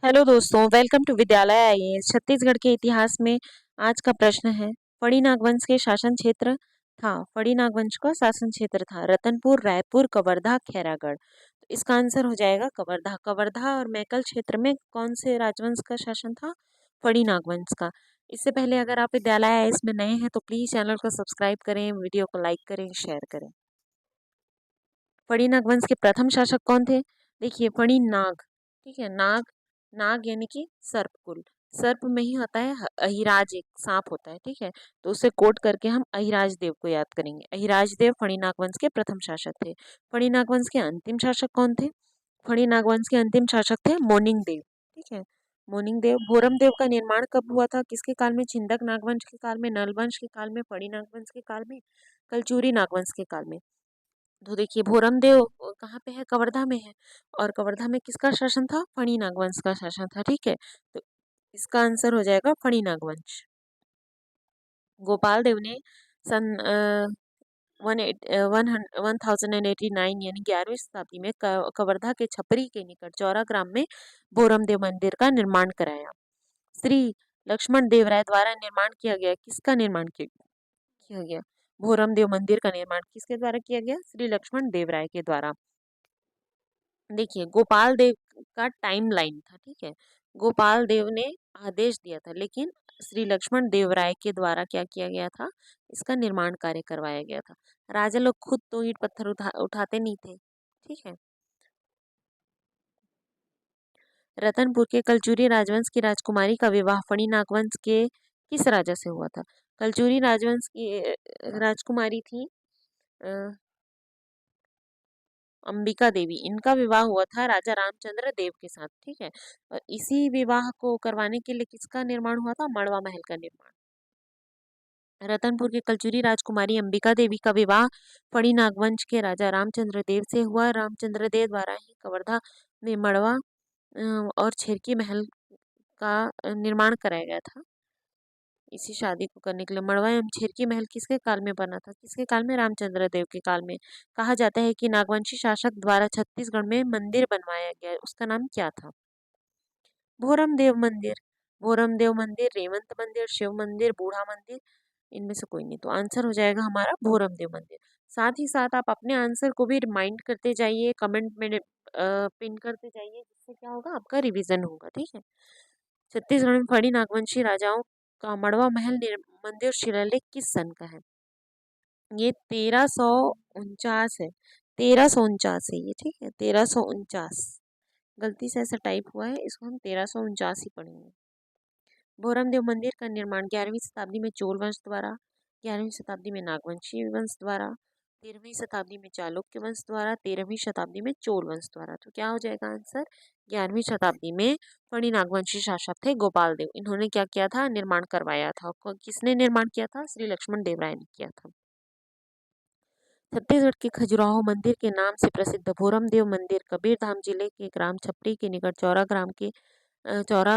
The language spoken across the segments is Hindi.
हेलो दोस्तों, वेलकम टू विद्यालय आईएएस। छत्तीसगढ़ के इतिहास में आज का प्रश्न है, फड़ी नागवंश के शासन क्षेत्र था। फड़ी नागवंश का शासन क्षेत्र था रतनपुर, रायपुर, कवर्धा, खैरागढ़। तो इसका आंसर हो जाएगा कवर्धा। कवर्धा और मैकल क्षेत्र में कौन से राजवंश का शासन था? फड़ी नागवंश का। इससे पहले अगर आप विद्यालय आईएएस में नए हैं तो प्लीज चैनल को सब्सक्राइब करें, वीडियो को लाइक करें, शेयर करें। फड़ी नागवंश के प्रथम शासक कौन थे? देखिए, फड़ी नाग, ठीक है, नाग, नाग यानी कि सर्पकुल। सर्प में ही होता है अहिराज, एक सांप होता है, ठीक है। तो उसे कोट करके हम अहिराज देव को याद करेंगे। अहिराज देव फड़ी नागवंश के प्रथम शासक थे। फड़ी नागवंश के अंतिम शासक कौन थे? फड़ी नागवंश के अंतिम शासक थे मोनिंग देव, ठीक है। मोनिंग देव। भोरम देव का निर्माण कब हुआ था? किसके काल में? छिंदक नागवंश के काल में, नल वंश के काल में, फड़ी नागवंश के काल में, कलचूरी नागवंश के काल में। तो देखिए, भोरम देव कहाँ पे है? कवर्धा में है। और कवर्धा में किसका शासन था? फणी नागवंश का शासन था, ठीक है। तो इसका आंसर हो जाएगा फणी नागवंश। गोपाल देव ने सन 1089 यानी 11वीं शताब्दी में कवर्धा के छपरी के निकट चौरा ग्राम में भोरम देव मंदिर का निर्माण कराया। श्री लक्ष्मण देव राय द्वारा निर्माण किया गया। किसका निर्माण किया गया? भोरम देव मंदिर का निर्माण किसके द्वारा किया गया? श्री लक्ष्मण देव राय के द्वारा। देखिए, गोपाल देव का टाइम लाइन था, ठीक है। गोपाल देव ने आदेश दिया था, लेकिन श्री लक्ष्मण देव राय के द्वारा क्या किया गया था? इसका निर्माण कार्य करवाया गया था। राजा लोग खुद तो ईंट पत्थर उठाते नहीं थे, ठीक है। रतनपुर के कलचुरी राजवंश की राजकुमारी का विवाह फणी नागवंश के किस राजा से हुआ था? कलचुरी राजवंश की राजकुमारी थी अंबिका देवी। इनका विवाह हुआ था राजा रामचंद्र देव के साथ, ठीक है। और इसी विवाह को करवाने के लिए किसका निर्माण हुआ था? मड़वा महल का निर्माण। रतनपुर की कलचुरी राजकुमारी अंबिका देवी का विवाह फणी नागवंश के राजा रामचंद्र देव से हुआ। रामचंद्र देव द्वारा ही कवर्धा में मड़वा और छेरकी महल का निर्माण कराया गया था। इसी शादी को करने के लिए मड़वा एवं छेरकी महल किसके काल में बना था? किसके काल में? रामचंद्र देव के काल में। कहा जाता है कि नागवंशी शासक द्वारा छत्तीसगढ़ में मंदिर बनवाया गया, उसका नाम क्या था? भोरम देव मंदिर। भोरम देव मंदिर, रेवंत मंदिर, शिव मंदिर, बूढ़ा मंदिर, इनमें से कोई नहीं। तो आंसर हो जाएगा हमारा भोरम देव मंदिर। साथ ही साथ आप अपने आंसर को भी रिमाइंड करते जाइए, कमेंट में पिन करते जाइए, जिससे क्या होगा? आपका रिवीजन होगा, ठीक है। छत्तीसगढ़ में फड़ी नागवंशी राजाओं का मड़वा महल मंदिर शिलालेख किस सन का है? ये 1349 है। 1349 है ये, ठीक है। 1349, गलती से ऐसा टाइप हुआ है, इसको हम 1349 ही पढ़ेंगे। भोरम देव मंदिर का निर्माण 11वीं शताब्दी में चोल वंश द्वारा, 11वीं शताब्दी में नागवंशी वंश द्वारा, 13वीं शताब्दी में चालुक्य वंश द्वारा, 13वीं शताब्दी में चोल वंश द्वारा। तो क्या हो जाएगा आंसर? 11वीं शताब्दी में फणी नागवंशी शासक थे गोपाल देव। इन्होंने क्या किया था? निर्माण करवाया था। किसने निर्माण किया था? श्री लक्ष्मण देव राय ने किया था। छत्तीसगढ़ के खजुराहो मंदिर के नाम से प्रसिद्ध भोरम देव मंदिर कबीरधाम जिले के ग्राम छपरी के निकट चौरा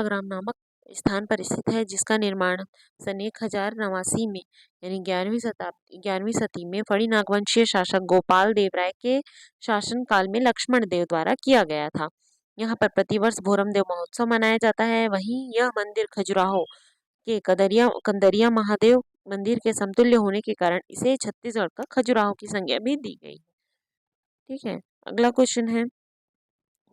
ग्राम नामक स्थान पर स्थित है, जिसका निर्माण सन 1089 में यानी 11वीं सदी में फणी नागवंशीय शासक गोपाल देव राय के शासन काल में लक्ष्मण देव द्वारा किया गया था। यहाँ पर प्रतिवर्ष भोरम देव महोत्सव मनाया जाता है। वहीं यह मंदिर खजुराहो के कंदरिया महादेव मंदिर के समतुल्य होने के कारण इसे छत्तीसगढ़ का खजुराहो की संज्ञा भी दी गई, ठीक है। अगला क्वेश्चन है,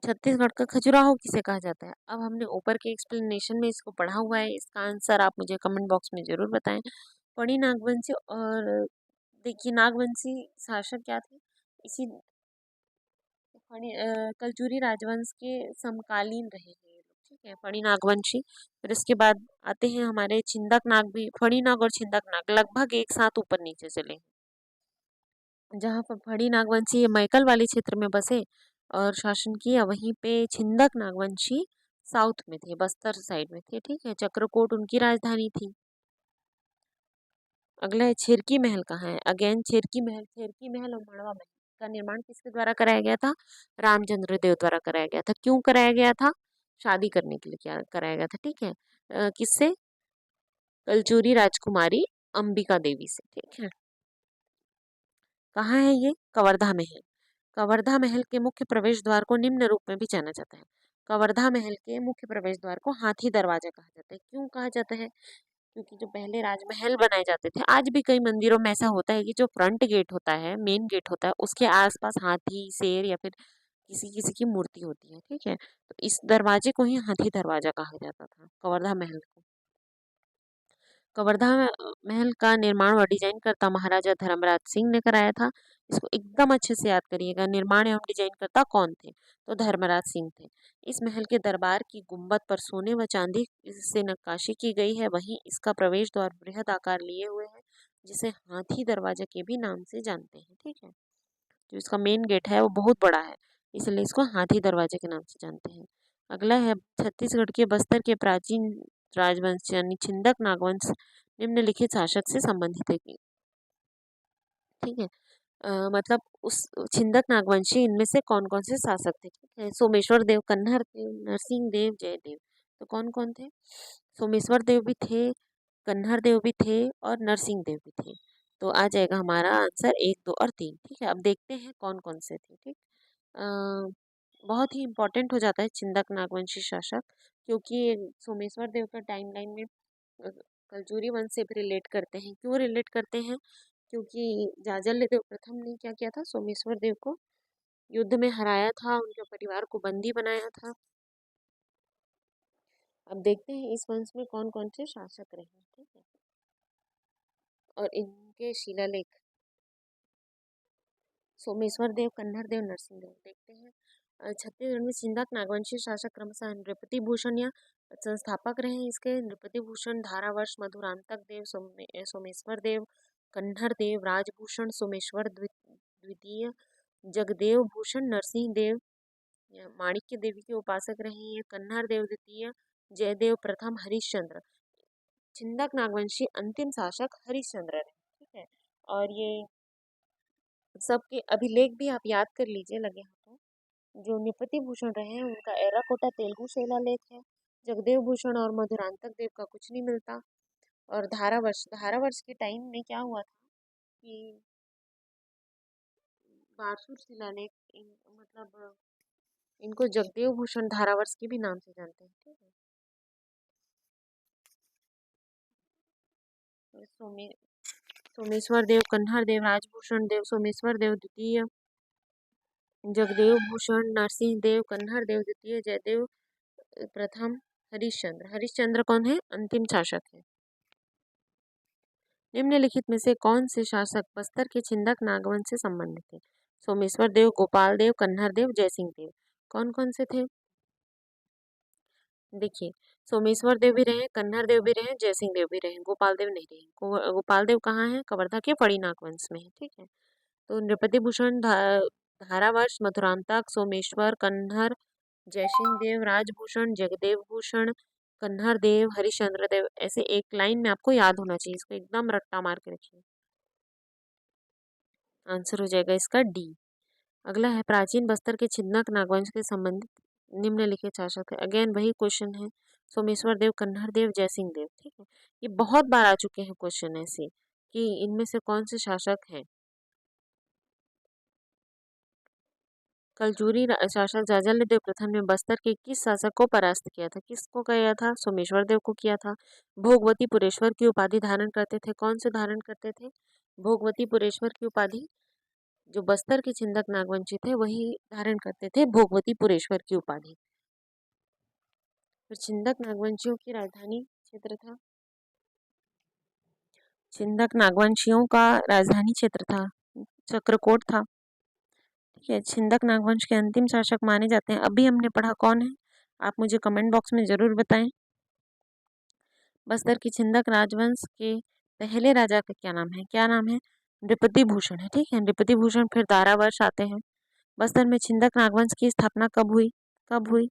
छत्तीसगढ़ का खजुराहो किसे कहा जाता है? अब हमने ऊपर के एक्सप्लेनेशन में इसको पढ़ा हुआ है, इसका आंसर आप मुझे कमेंट बॉक्स में जरूर बताएं। फणी नागवंशी और देखिए, नागवंशी शासक क्या थे? इसी कलचुरी राजवंश के समकालीन रहे हैं ये लोग, ठीक है, फणी नागवंशी। फिर इसके बाद आते हैं हमारे छिंदक नाग भी। फणी नाग और छिंदक नाग लगभग एक साथ ऊपर नीचे चले हैं। जहाँ पर फणी नागवंशी मैकल वाले क्षेत्र में बसे और शासन किया, वहीं पे छिंदक नागवंशी साउथ में थे, बस्तर साइड में थे, ठीक है। चक्रकोट उनकी राजधानी थी। अगला है छिरकी महल कहाँ है? अगेन छिरकी महल। छिरकी महल और मड़वा महल का निर्माण किसके द्वारा कराया गया था? रामचंद्र देव द्वारा कराया गया था। क्यों कराया गया था? शादी करने के लिए क्या कराया गया था, ठीक है। किससे? कलचूरी राजकुमारी अंबिका देवी से, ठीक है। कहाँ है ये? कवर्धा में है। कवर्धा महल के मुख्य प्रवेश द्वार को निम्न रूप में भी जाना जाता है। कवर्धा महल के मुख्य प्रवेश द्वार को हाथी दरवाजा कहा जाता है। क्यों कहा जाता है? क्योंकि जो पहले राजमहल बनाए जाते थे, आज भी कई मंदिरों में ऐसा होता है कि जो फ्रंट गेट होता है, मेन गेट होता है, उसके आसपास हाथी, शेर या फिर किसी किसी की मूर्ति होती है। ठीक है, तो इस दरवाजे को ही हाथी दरवाजा कहा जाता था, कवर्धा महल को। कवर्धा महल का निर्माण और डिजाइन करता महाराजा धर्मराज सिंह ने कराया था। इसको एकदम अच्छे से याद करिएगा, निर्माण एवं डिजाइन करता कौन थे? तो धर्मराज सिंह थे। इस महल के दरबार की गुंबद पर सोने व चांदी से नक्काशी की गई है। वहीं इसका प्रवेश द्वार बृहद आकार लिए हुए है, जिसे हाथी दरवाजा के भी नाम से जानते हैं। ठीक है, जो इसका मेन गेट है वो बहुत बड़ा है, इसलिए इसको हाथी दरवाजे के नाम से जानते हैं। अगला है छत्तीसगढ़ के बस्तर के प्राचीन राजवंश यानी छिंदक नागवंश निम्नलिखित शासक से संबंधित है। ठीक है, मतलब उस छिंदक नागवंशी इनमें से कौन कौन से शासक थे? ठीक है, सोमेश्वर देव, कन्हर देव, नरसिंह देव, जयदेव। तो कौन कौन थे? सोमेश्वर देव भी थे, कन्हर देव भी थे और नरसिंह देव भी थे। तो आ जाएगा हमारा आंसर 1, 2 और 3। ठीक है, अब देखते हैं कौन कौन से थे। ठीक, बहुत ही इंपॉर्टेंट हो जाता है छिंदक नागवंशी शासक, क्योंकि सोमेश्वर देव का टाइमलाइन में कलचुरी वंश से भी रिलेट करते हैं। क्यों रिलेट करते हैं? क्योंकि जाजल्य देव प्रथम ने क्या किया था? सोमेश्वर देव को युद्ध में हराया था, उनके परिवार को बंदी बनाया था। अब देखते हैं इस वंश में कौन कौन से शासक रहे। ठीक है, और इनके शिलालेख। सोमेश्वर देव, कन्हर देव, नरसिंह देव। देखते हैं छत्तीसगढ़ में छिंदक नागवंशी शासक क्रमशः नृपति भूषण या संस्थापक रहे इसके। नृपति भूषण, धारावर्ष, मधुरांतक देव, सोमेश्वर देव, कन्हर देव, राजभूषण, सोमेश्वर द्वितीय, जगदेव भूषण, नरसिंह देव या माणिक्य देवी के उपासक रहे हैं। कन्हर देव द्वितीय, जयदेव प्रथम, हरिश्चंद्र। छिंदक नागवंशी अंतिम शासक हरिश्चंद्र रहे। ठीक है, और ये सबके अभिलेख भी आप याद कर लीजिए लगे हाथों। जो नृपति भूषण रहे हैं उनका एराकोटा तेलुगु शिलालेख है। जगदेव भूषण और मधुरांतक देव का कुछ नहीं मिलता। और धारावर्ष के टाइम में क्या हुआ था कि बारसूर शिलालेख मतलब इनको जगदेव भूषण धारावर्ष के भी नाम से जानते हैं। ठीक है, तो सोमेश्वर देव, कन्हर देव, राजभूषण देव, सोमेश्वर देव द्वितीय, जगदेव भूषण, नरसिंह देव, कन्हर देव द्वितीय, जयदेव प्रथम, हरिश्चंद्र। हरिश्चंद्र कौन है? अंतिम शासक है। निम्नलिखित में से कौन से शासक बस्तर के छिंदक नागवंश से संबंधित थे? सोमेश्वर देव, गोपाल देव, कन्हर देव, जयसिंह देव। कौन कौन से थे? देखिए, सोमेश्वर देव भी रहे, कन्हर देव भी रहे, जयसिंह देव भी रहे, गोपाल देव नहीं रहे। गोपाल देव कहाँ है? कवर्धा के फड़ी नागवंश में है। ठीक है, तो नृपति भूषण, धारावर्ष, मथुरांतक, सोमेश्वर, कन्हर, जयसिंह देव, राजभूषण, जगदेव भूषण, कन्हर देव, हरिश्चंद्र देव, ऐसे एक लाइन में आपको याद होना चाहिए। इसको एकदम रट्टा मार के रखिए। आंसर हो जाएगा इसका डी। अगला है प्राचीन बस्तर के छिन्नक नागवंश के संबंधित निम्नलिखित शासक है। अगेन वही क्वेश्चन है, सोमेश्वर देव, कन्हर देव, जयसिंह देव। ठीक है, ये बहुत बार आ चुके हैं क्वेश्चन ऐसे कि इनमें से कौन से शासक हैं। कलचुरी शासक जाजल्य देव प्रथम ने बस्तर के किस शासक को परास्त किया था? किसको किया था? सोमेश्वर देव को किया था। भोगवती पुरेश्वर की उपाधि धारण करते थे। कौन से धारण करते थे? भोगवती पुरेश्वर की उपाधि जो बस्तर के छिंदक नागवंशी थे वही धारण करते थे भोगवती पुरेश्वर की उपाधि। फिर छिंदक नागवंशियों की राजधानी क्षेत्र था। छिंदक नागवंशियों का राजधानी क्षेत्र था चक्रकोट था। ठीक है, छिंदक नागवंश के अंतिम शासक माने जाते हैं। अभी हमने पढ़ा कौन है, आप मुझे कमेंट बॉक्स में जरूर बताएं। बस्तर की छिंदक राजवंश के पहले राजा का क्या नाम है? क्या नाम है? नृपति भूषण है। ठीक है, नृपति भूषण। फिर दारावर्ष आते हैं। बस्तर में छिंदक नागवंश की स्थापना कब हुई? कब हुई?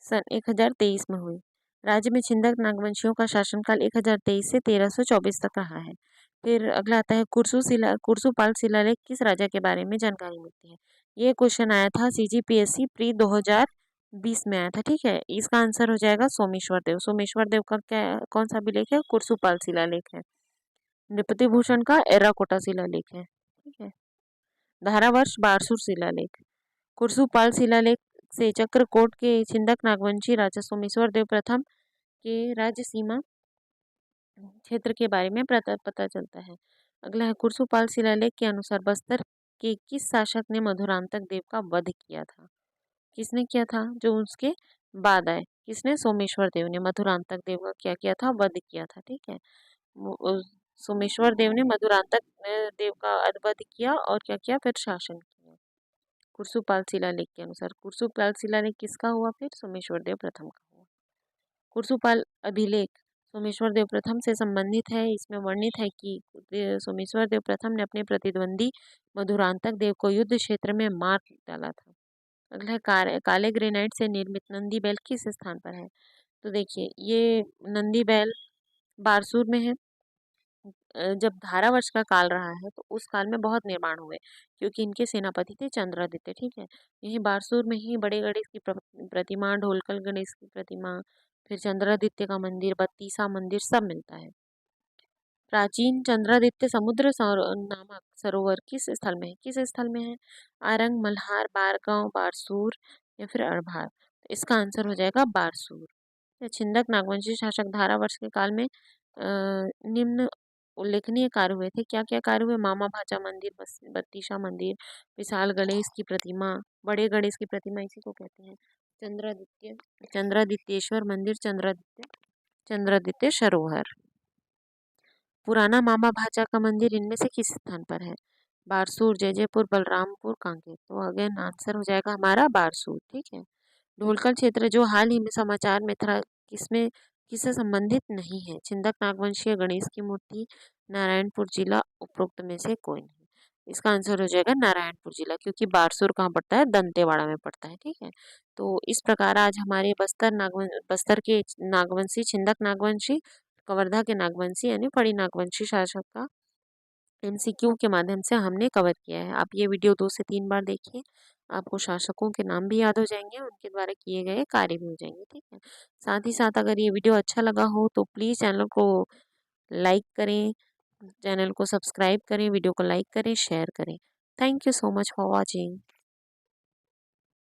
सन 1023 में हुई। राज्य में छिंदक नागवंशियों का शासनकाल 1023 से 1324 तक रहा है। फिर अगला आता है कुर्सुपाल शिलालेख किस राजा के बारे में जानकारी मिलती है? ये क्वेश्चन आया था CGPSC प्री 2020 में आया था। ठीक है, इसका आंसर हो जाएगा सोमेश्वर देव। सोमेश्वर देव का क्या कौन सा अभिलेख है? कुर्सुपाल शिलालेख है। नृपति भूषण का एर्राकोटा शिलालेख है। ठीक है, धारावर्ष बारसूर शिलालेख। कुर्सुपाल शिलालेख से चक्रकोट के छिंदक नागवंशी राजा सोमेश्वर देव प्रथम के राज्य सीमा क्षेत्र के बारे में पता चलता है। अगला है कुर्सुपाल शिलालेख के अनुसार बस्तर के किस शासक ने मधुरांतक देव का वध किया था? किसने किया था? जो उसके बाद आए। किसने? सोमेश्वर देव ने मधुरांतक देव का क्या किया था? वध किया था। ठीक है, सोमेश्वर देव ने मधुरांतक देव का वध किया और क्या किया? फिर शासन किया। कुर्सुपाल शिलालेख के अनुसार कुर्सुपाल शिलालेख किसका हुआ? फिर सोमेश्वर देव प्रथम का हुआ। कुर्सुपाल अभिलेख सोमेश्वर देव प्रथम से संबंधित है। इसमें वर्णित है कि सोमेश्वर देव प्रथम ने अपने प्रतिद्वंदी मधुरांतक देव को युद्ध क्षेत्र में मार डाला था। अगला है काले ग्रेनाइट से निर्मित नंदी बैल किस स्थान पर है? तो देखिए, ये नंदी बैल बारसूर में है। जब धारावर्ष का काल रहा है तो उस काल में बहुत निर्माण हुए, क्योंकि इनके सेनापति थे चंद्रादित्य। ठीक है, यही बारसूर में ही बड़े गणेश की प्रतिमा, ढोलकल गणेश की प्रतिमा, फिर चंद्रादित्य का मंदिर, बत्तीसा मंदिर सब मिलता है। प्राचीन चंद्रादित्य समुद्र नामक सरोवर किस स्थल में है? किस स्थल में है? आरंग, मल्हार, बारगांव, बारसूर या फिर अड़भार? तो इसका आंसर हो जाएगा बारसूर। छिंदक नागवंशी शासक धारावर्ष के काल में निम्न उल्लेखनीय कार्य हुए थे। क्या क्या कार्य हुए? मामा भाचा मंदिर, बत्तीसा मंदिर, विशाल गणेश की प्रतिमा, बड़े गणेश की प्रतिमा इसी को कहते हैं चंद्रादित्य, चंद्रादित्येश्वर मंदिर, चंद्रादित्य सरोवर। पुराना मामा भाचा का मंदिर इनमें से किस स्थान पर है? बारसूर, जयजयपुर, बलरामपुर, कांकेर। तो अगेन आंसर हो जाएगा हमारा बारसूर। ठीक है, ढोलकल क्षेत्र जो हाल ही में समाचार में था, किसमें किससे संबंधित नहीं है? छिंदक नागवंशीय गणेश की मूर्ति, नारायणपुर जिला, उपरोक्त में से कोई नहीं। इसका आंसर हो जाएगा नारायणपुर जिला, क्योंकि बारसूर कहाँ पड़ता है? दंतेवाड़ा में पड़ता है। ठीक है, तो इस प्रकार आज हमारे बस्तर के नागवंशी, छिंदक नागवंशी, कवर्धा के नागवंशी यानी फड़ी नागवंशी शासक का एमसीक्यू के माध्यम से हमने कवर किया है। आप ये वीडियो 2 से 3 बार देखिए, आपको शासकों के नाम भी याद हो जाएंगे, उनके द्वारा किए गए कार्य भी हो जाएंगे। ठीक है, साथ ही साथ अगर ये वीडियो अच्छा लगा हो तो प्लीज़ चैनल को लाइक करें, चैनल को सब्सक्राइब करें, वीडियो को लाइक करें, शेयर करें। Thank you so much for watching.